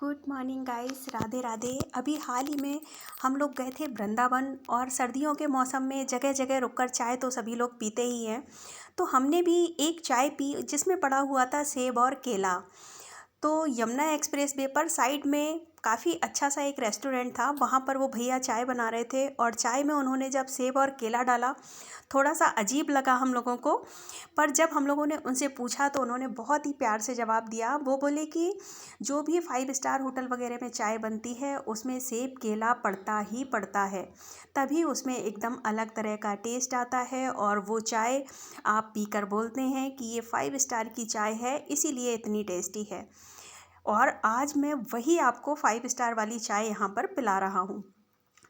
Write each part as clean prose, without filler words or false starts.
Good morning guys, Radhe Radhe. अभी हाल ही में हम लोग गए थे वृंदावन और सर्दियों के मौसम में जगह जगह रुककर चाय तो सभी लोग पीते ही हैं। तो हमने भी एक चाय पी जिसमें पड़ा हुआ था सेब और केला। तो यमुना एक्सप्रेस वे पर साइड में काफ़ी अच्छा सा एक रेस्टोरेंट था, वहाँ पर वो भैया चाय बना रहे थे और चाय में उन्होंने जब सेब और केला डाला, थोड़ा सा अजीब लगा हम लोगों को। पर जब हम लोगों ने उनसे पूछा तो उन्होंने बहुत ही प्यार से जवाब दिया। वो बोले कि जो भी 5 स्टार होटल वगैरह में चाय बनती है उसमें सेब केला पड़ता ही पड़ता है, तभी उसमें एकदम अलग तरह का टेस्ट आता है और वो चाय आप पीकर बोलते हैं कि ये 5 स्टार की चाय है, इसीलिए इतनी टेस्टी है। और आज मैं वही आपको 5 स्टार वाली चाय यहाँ पर पिला रहा हूँ।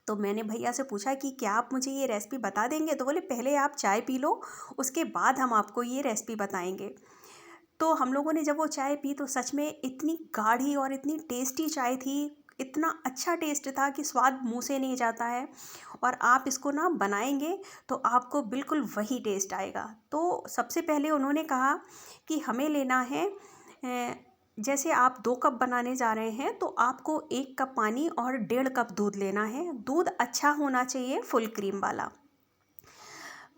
तो मैंने भैया से पूछा कि क्या आप मुझे ये रेसिपी बता देंगे? तो बोले पहले आप चाय पी लो, उसके बाद हम आपको ये रेसिपी बताएंगे। तो हम लोगों ने जब वो चाय पी तो सच में इतनी गाढ़ी और इतनी टेस्टी चाय थी, इतना अच्छा टेस्ट था कि स्वाद मुंह से नहीं जाता है। और आप इसको ना बनाएंगे तो आपको बिल्कुल वही टेस्ट आएगा। तो सबसे पहले उन्होंने कहा कि हमें लेना है जैसे आप 2 कप बनाने जा रहे हैं तो आपको 1 कप पानी और 1.5 कप दूध लेना है। दूध अच्छा होना चाहिए, फुल क्रीम वाला।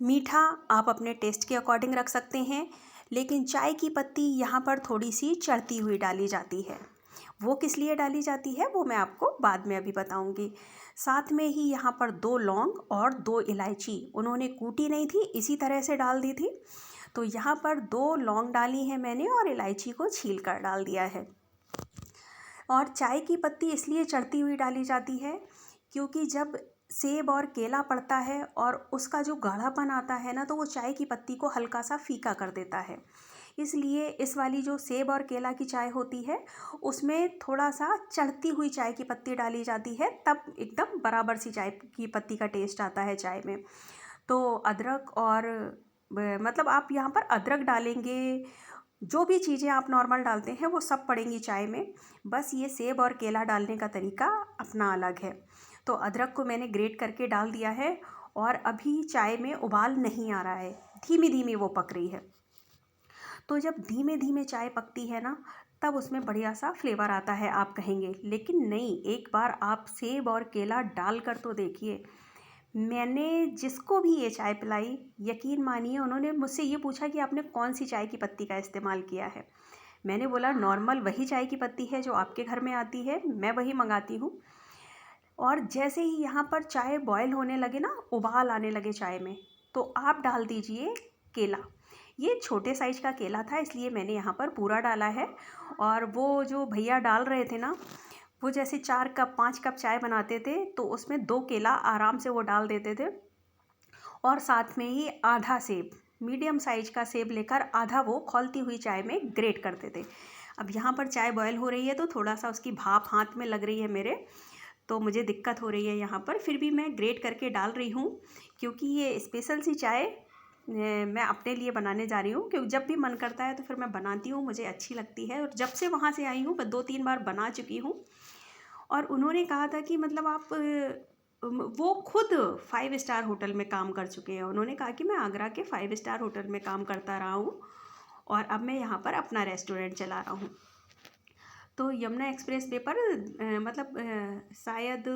मीठा आप अपने टेस्ट के अकॉर्डिंग रख सकते हैं, लेकिन चाय की पत्ती यहाँ पर थोड़ी सी चढ़ती हुई डाली जाती है। वो किस लिए डाली जाती है वो मैं आपको बाद में अभी बताऊंगी। साथ में ही यहाँ पर 2 लौंग और 2 इलायची उन्होंने कूटी नहीं थी, इसी तरह से डाल दी थी। तो यहाँ पर 2 लौंग डाली है मैंने और इलायची को छील कर डाल दिया है। और चाय की पत्ती इसलिए चढ़ती हुई डाली जाती है क्योंकि जब सेब और केला पड़ता है और उसका जो गाढ़ापन आता है ना, तो वो चाय की पत्ती को हल्का सा फीका कर देता है। इसलिए इस वाली जो सेब और केला की चाय होती है उसमें थोड़ा सा चढ़ती हुई चाय की पत्ती डाली जाती है, तब एकदम बराबर सी चाय की पत्ती का टेस्ट आता है चाय में। तो अदरक और मतलब आप यहाँ पर अदरक डालेंगे, जो भी चीज़ें आप नॉर्मल डालते हैं वो सब पड़ेंगी चाय में। बस ये सेब और केला डालने का तरीका अपना अलग है। तो अदरक को मैंने ग्रेट करके डाल दिया है और अभी चाय में उबाल नहीं आ रहा है, धीमी धीमी वो पक रही है। तो जब धीमे धीमे चाय पकती है ना, तब उसमें बढ़िया सा फ्लेवर आता है आप कहेंगे, लेकिन नहीं, एक बार आप सेब और केला डाल कर तो देखिए। मैंने जिसको भी ये चाय पिलाई, यकीन मानिए उन्होंने मुझसे ये पूछा कि आपने कौन सी चाय की पत्ती का इस्तेमाल किया है। मैंने बोला नॉर्मल वही चाय की पत्ती है जो आपके घर में आती है, मैं वही मंगाती हूँ। और जैसे ही यहाँ पर चाय बॉयल होने लगे ना, उबाल आने लगे चाय में, तो आप डाल दीजिए केला। ये छोटे साइज का केला था इसलिए मैंने यहाँ पर पूरा डाला है। और वो जो भैया डाल रहे थे ना, वो जैसे 4 कप 5 कप चाय बनाते थे तो उसमें 2 केला आराम से वो डाल देते थे। और साथ में ही आधा सेब, मीडियम साइज का सेब लेकर आधा वो खौलती हुई चाय में ग्रेट करते थे। अब यहाँ पर चाय बॉयल हो रही है तो थोड़ा सा उसकी भाप हाथ में लग रही है मेरे, तो मुझे दिक्कत हो रही है यहाँ पर, फिर भी मैं ग्रेट करके डाल रही हूँ क्योंकि ये स्पेशल सी चाय मैं अपने लिए बनाने जा रही हूँ। क्योंकि जब भी मन करता है तो फिर मैं बनाती हूँ, मुझे अच्छी लगती है। और जब से वहाँ से आई हूँ मैं 2-3 बार बना चुकी हूँ। और उन्होंने कहा था कि मतलब आप वो खुद 5 स्टार होटल में काम कर चुके हैं। उन्होंने कहा कि मैं आगरा के 5 स्टार होटल में काम करता रहा हूँ और अब मैं यहाँ पर अपना रेस्टोरेंट चला रहा हूँ। तो यमुना एक्सप्रेस वे पर मतलब शायद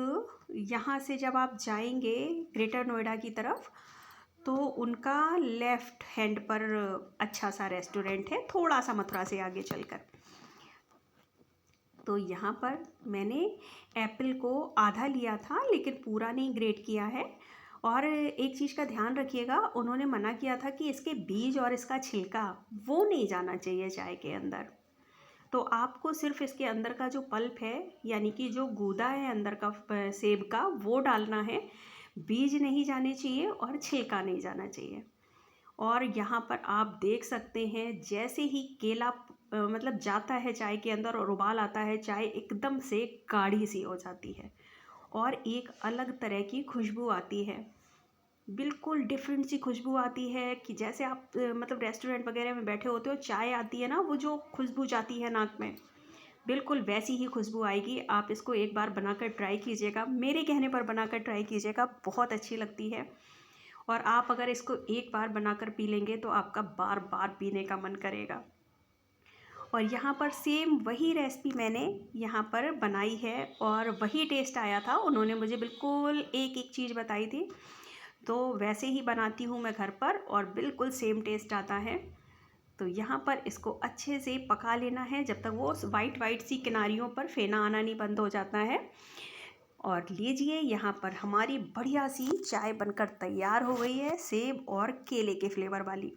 यहाँ से जब आप जाएंगे ग्रेटर नोएडा की तरफ तो उनका लेफ़्ट हैंड पर अच्छा सा रेस्टोरेंट है, थोड़ा सा मथुरा से आगे चलकर। तो यहाँ पर मैंने एप्पल को आधा लिया था लेकिन पूरा नहीं ग्रेट किया है। और एक चीज़ का ध्यान रखिएगा, उन्होंने मना किया था कि इसके बीज और इसका छिलका वो नहीं जाना चाहिए चाय के अंदर। तो आपको सिर्फ इसके अंदर का जो पल्प है, यानी कि जो गूदा है अंदर का सेब का, वो डालना है। बीज नहीं जाने चाहिए और छिलका नहीं जाना चाहिए। और यहाँ पर आप देख सकते हैं जैसे ही केला मतलब जाता है चाय के अंदर और उबाल आता है, चाय एकदम से गाढ़ी सी हो जाती है और एक अलग तरह की खुशबू आती है। बिल्कुल डिफरेंट सी खुशबू आती है कि जैसे आप मतलब रेस्टोरेंट वगैरह में बैठे होते हो, चाय आती है ना, वो जो खुशबू जाती है नाक में, बिल्कुल वैसी ही खुशबू आएगी। आप इसको एक बार बनाकर ट्राई कीजिएगा, मेरे कहने पर बनाकर ट्राई कीजिएगा, बहुत अच्छी लगती है। और आप अगर इसको एक बार बनाकर पी लेंगे तो आपका बार बार पीने का मन करेगा। और यहाँ पर सेम वही रेसिपी मैंने यहाँ पर बनाई है और वही टेस्ट आया था। उन्होंने मुझे बिल्कुल एक एक चीज़ बताई थी, तो वैसे ही बनाती हूँ मैं घर पर और बिल्कुल सेम टेस्ट आता है। तो यहाँ पर इसको अच्छे से पका लेना है जब तक वो वाइट वाइट सी किनारियों पर फेना आना नहीं बंद हो जाता है। और लीजिए, यहाँ पर हमारी बढ़िया सी चाय बनकर तैयार हो गई है, सेब और केले के फ्लेवर वाली।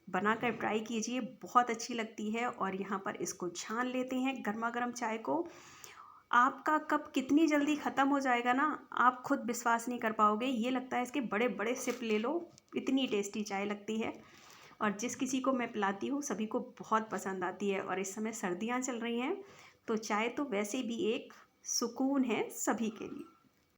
बनाकर ट्राई कीजिए, बहुत अच्छी लगती है। और यहाँ पर इसको छान लेते हैं गर्मा गर्म चाय को। आपका कप कितनी जल्दी ख़त्म हो जाएगा ना, आप खुद विश्वास नहीं कर पाओगे। ये लगता है इसके बड़े बड़े सिप ले लो, इतनी टेस्टी चाय लगती है। और जिस किसी को मैं पिलाती हूँ सभी को बहुत पसंद आती है। और इस समय सर्दियाँ चल रही हैं तो चाय तो वैसे भी एक सुकून है सभी के लिए।